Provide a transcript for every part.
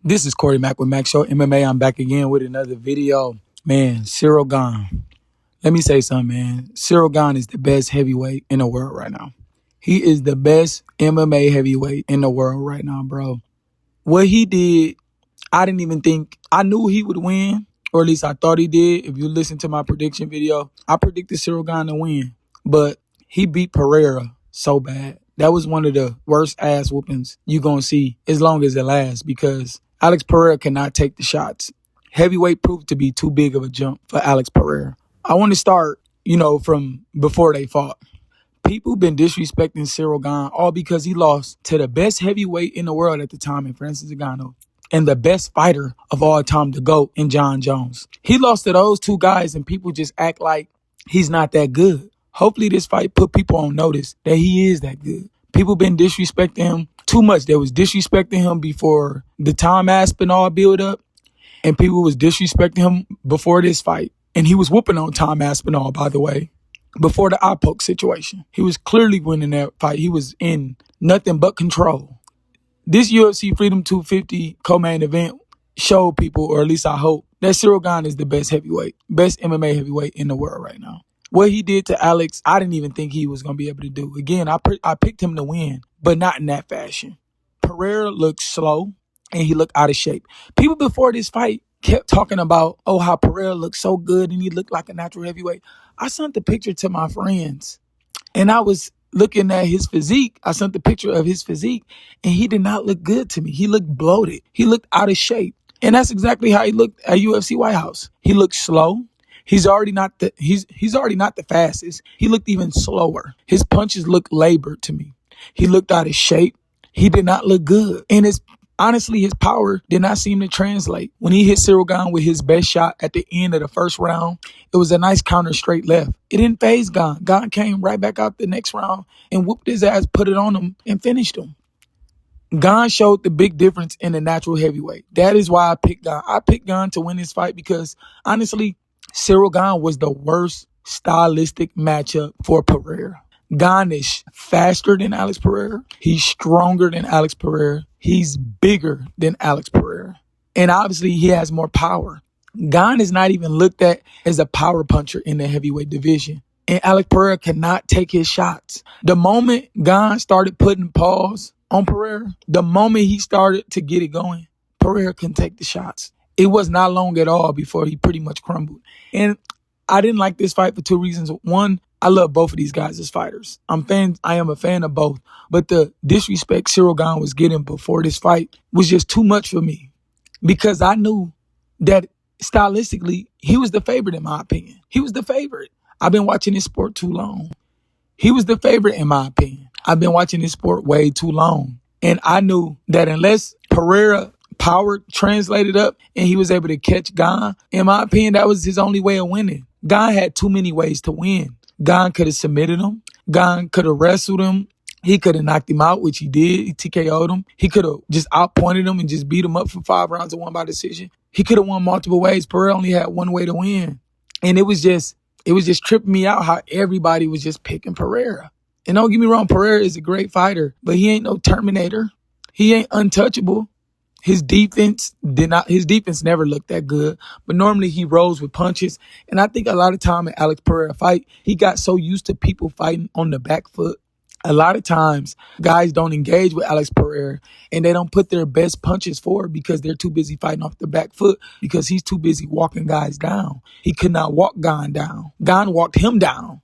This is Corey Mack with Mac Show MMA. I'm back again with another video. Man, Ciryl Gane. Let me say something, man. Ciryl Gane is the best heavyweight in the world right now. He is the best MMA heavyweight in the world right now, bro. What he did, I didn't even think, I knew he would win, or at least I thought he did. If you listen to my prediction video, I predicted Ciryl Gane to win, but he beat Pereira so bad. That was one of the worst ass whoopings you gonna see as long as it lasts, because Alex Pereira cannot take the shots. Heavyweight proved to be too big of a jump for Alex Pereira. I want to start, from before they fought. People been disrespecting Ciryl Gane all because he lost to the best heavyweight in the world at the time in Francis Ngannou and the best fighter of all time to go in John Jones. He lost to those two guys and people just act like he's not that good. Hopefully this fight put people on notice that he is that good. People been disrespecting him too much. They was disrespecting him before the Tom Aspinall build up, and people was disrespecting him before this fight. And he was whooping on Tom Aspinall, by the way, before the eye poke situation. He was clearly winning that fight. He was in nothing but control. This UFC Freedom 250 co-main event showed people, or at least I hope, that Ciryl Gane is the best heavyweight, best MMA heavyweight in the world right now. What he did to Alex, I didn't even think he was going to be able to do. Again, I picked him to win, but not in that fashion. Pereira looked slow, and he looked out of shape. People before this fight kept talking about, how Pereira looked so good and he looked like a natural heavyweight. I sent the picture to my friends, and I was looking at his physique. I sent the picture of his physique, and he did not look good to me. He looked bloated. He looked out of shape. And that's exactly how he looked at UFC White House. He looked slow. He's already not the fastest. He looked even slower. His punches looked labored to me. He looked out of shape. He did not look good. And honestly, his power did not seem to translate. When he hit Ciryl Gane with his best shot at the end of the first round, it was a nice counter straight left. It didn't faze Gane. Gane came right back out the next round and whooped his ass, put it on him, and finished him. Gane showed the big difference in the natural heavyweight. That is why I picked Gane. I picked Gane to win this fight because, honestly, Ciryl Gane was the worst stylistic matchup for Pereira. Gane is faster than Alex Pereira. He's stronger than Alex Pereira. He's bigger than Alex Pereira. And obviously, he has more power. Gane is not even looked at as a power puncher in the heavyweight division. And Alex Pereira cannot take his shots. The moment Gane started putting pause on Pereira, the moment he started to get it going, Pereira couldn't take the shots. It was not long at all before he pretty much crumbled. And I didn't like this fight for two reasons. One, I love both of these guys as fighters. I am a fan of both. But the disrespect Ciryl Gane was getting before this fight was just too much for me, because I knew that stylistically, he was the favorite in my opinion. He was the favorite. I've been watching this sport too long. He was the favorite in my opinion. I've been watching this sport way too long. And I knew that unless Pereira power translated up and he was able to catch Gane, in my opinion, that was his only way of winning. Gane had too many ways to win. Gane could have submitted him. Gane could have wrestled him. He could have knocked him out, which he did. He TKO'd him. He could have just outpointed him and just beat him up for 5 rounds and won by decision. He could have won multiple ways. Pereira only had one way to win. And it was just tripping me out how everybody was just picking Pereira. And don't get me wrong, Pereira is a great fighter, but he ain't no Terminator. He ain't untouchable. His defense never looked that good, but normally he rolls with punches. And I think a lot of time in Alex Pereira fight, he got so used to people fighting on the back foot. A lot of times guys don't engage with Alex Pereira and they don't put their best punches forward because they're too busy fighting off the back foot, because he's too busy walking guys down. He could not walk Gane down. Gane walked him down.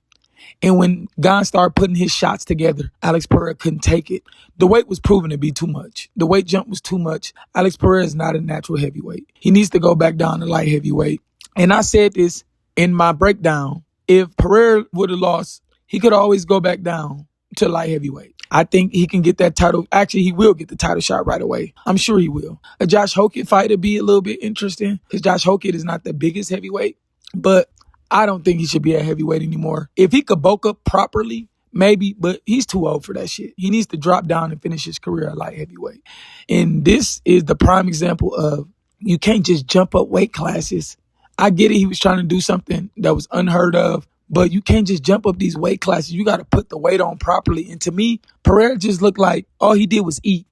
And when Gane started putting his shots together, Alex Pereira couldn't take it. The weight was proven to be too much. The weight jump was too much. Alex Pereira is not a natural heavyweight. He needs to go back down to light heavyweight. And I said this in my breakdown. If Pereira would have lost, he could always go back down to light heavyweight. I think he can get that title. Actually, he will get the title shot right away. I'm sure he will. A Josh Hokett fight would be a little bit interesting, because Josh Hokett is not the biggest heavyweight, but I don't think he should be a heavyweight anymore. If he could bulk up properly, maybe, but he's too old for that shit. He needs to drop down and finish his career at light heavyweight. And this is the prime example of, you can't just jump up weight classes. I get it, he was trying to do something that was unheard of, but you can't just jump up these weight classes. You got to put the weight on properly. And to me, Pereira just looked like all he did was eat.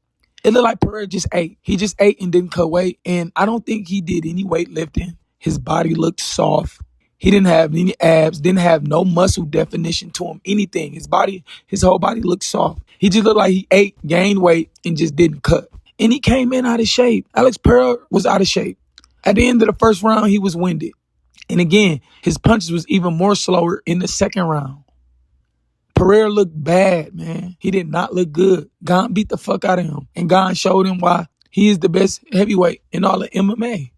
It looked like Pereira just ate. He just ate and didn't cut weight. And I don't think he did any weightlifting. His body looked soft. He didn't have any abs, didn't have no muscle definition to him, anything. His whole body looked soft. He just looked like he ate, gained weight, and just didn't cut. And he came in out of shape. Alex Pereira was out of shape. At the end of the first round, he was winded. And again, his punches was even more slower in the second round. Pereira looked bad, man. He did not look good. Gane beat the fuck out of him. And Gane showed him why he is the best heavyweight in all of MMA.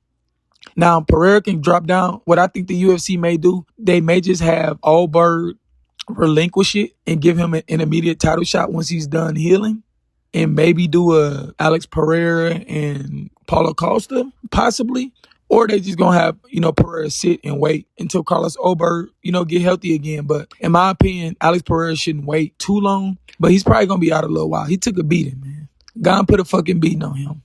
Now, Pereira can drop down. What I think the UFC may do, they may just have Allbird relinquish it and give him an immediate title shot once he's done healing. And maybe do a Alex Pereira and Paulo Costa, possibly. Or they just gonna have, Pereira sit and wait until Carlos Allbird, get healthy again. But in my opinion, Alex Pereira shouldn't wait too long. But he's probably gonna be out a little while. He took a beating, man. Gane put a fucking beating on him.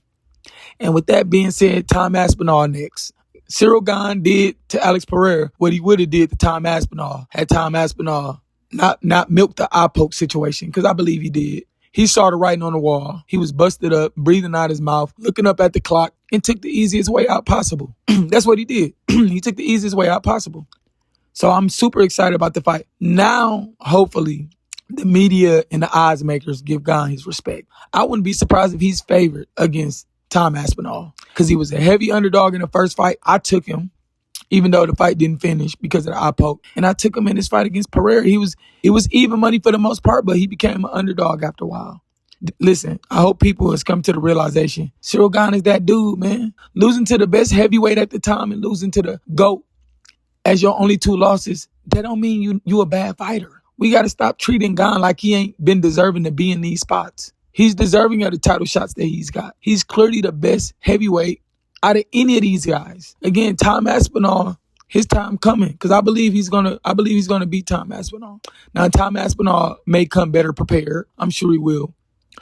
And with that being said, Tom Aspinall next. Ciryl Gane did to Alex Pereira what he would have did to Tom Aspinall had Tom Aspinall not milked the eye poke situation, because I believe he did. He saw the writing on the wall. He was busted up, breathing out his mouth, looking up at the clock, and took the easiest way out possible. That's what he did. He took the easiest way out possible. So I'm super excited about the fight. Now, hopefully, the media and the odds makers give Gane his respect. I wouldn't be surprised if he's favored against Tom Aspinall, because he was a heavy underdog in the first fight. I took him, even though the fight didn't finish because of the eye poke. And I took him in this fight against Pereira. It was even money for the most part, but he became an underdog after a while. Listen, I hope people has come to the realization, Ciryl Gane is that dude, man. Losing to the best heavyweight at the time and losing to the GOAT as your only two losses, that don't mean you a bad fighter. We got to stop treating Gane like he ain't been deserving to be in these spots. He's deserving of the title shots that he's got. He's clearly the best heavyweight out of any of these guys. Again, Tom Aspinall, his time coming, because I believe he's gonna beat Tom Aspinall. Now, Tom Aspinall may come better prepared. I'm sure he will.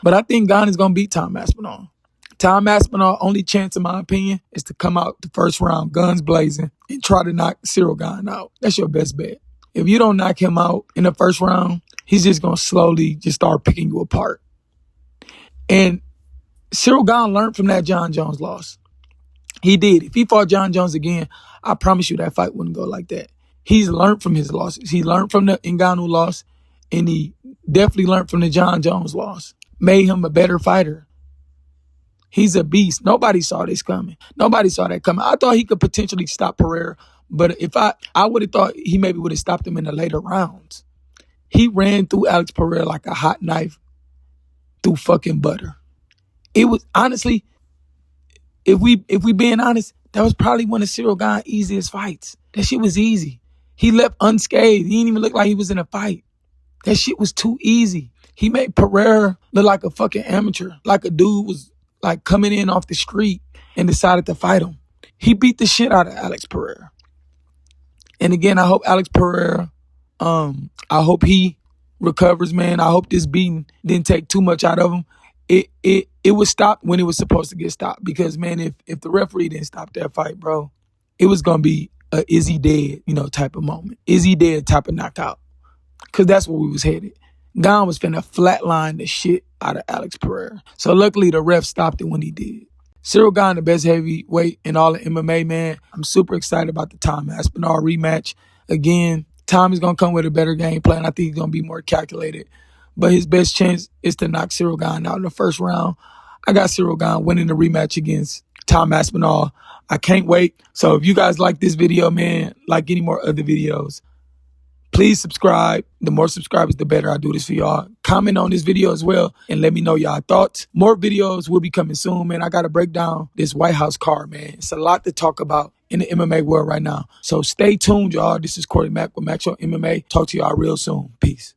But I think Gane is gonna beat Tom Aspinall. Tom Aspinall, only chance in my opinion is to come out the first round, guns blazing, and try to knock Ciryl Gane out. That's your best bet. If you don't knock him out in the first round, he's just gonna slowly just start picking you apart. And Ciryl Gane learned from that John Jones loss. He did. If he fought John Jones again, I promise you that fight wouldn't go like that. He's learned from his losses. He learned from the Ngannou loss, and he definitely learned from the John Jones loss. Made him a better fighter. He's a beast. Nobody saw this coming. Nobody saw that coming. I thought he could potentially stop Pereira, but if I would have thought he maybe would have stopped him in the later rounds. He ran through Alex Pereira like a hot knife through fucking butter. It was honestly, if we being honest, that was probably one of Ciryl Gane's easiest fights. That shit was easy. He left unscathed. He didn't even look like he was in a fight. That shit was too easy. He made Pereira look like a fucking amateur, like a dude was like coming in off the street and decided to fight him. He beat the shit out of Alex Pereira. And again, I hope Alex Pereira, I hope he recovers, man. I hope this beating didn't take too much out of him. It was stopped when it was supposed to get stopped, because, man, if the referee didn't stop that fight, bro, it was going to be a is he dead, type of moment. Is he dead type of knockout? Because that's where we was headed. Gane was finna flatline the shit out of Alex Pereira. So luckily the ref stopped it when he did. Ciryl Gane, the best heavyweight in all of MMA, man. I'm super excited about the Tom Aspinall rematch. Again, Tom is going to come with a better game plan. I think he's going to be more calculated. But his best chance is to knock Ciryl Gane out in the first round. I got Ciryl Gane winning the rematch against Tom Aspinall. I can't wait. So if you guys like this video, man, like any more other videos, please subscribe. The more subscribers, the better I do this for y'all. Comment on this video as well and let me know y'all thoughts. More videos will be coming soon, man. I got to break down this White House card, man. It's a lot to talk about in the MMA world right now. So stay tuned, y'all. This is Corey Mack with Max Show MMA. Talk to y'all real soon. Peace.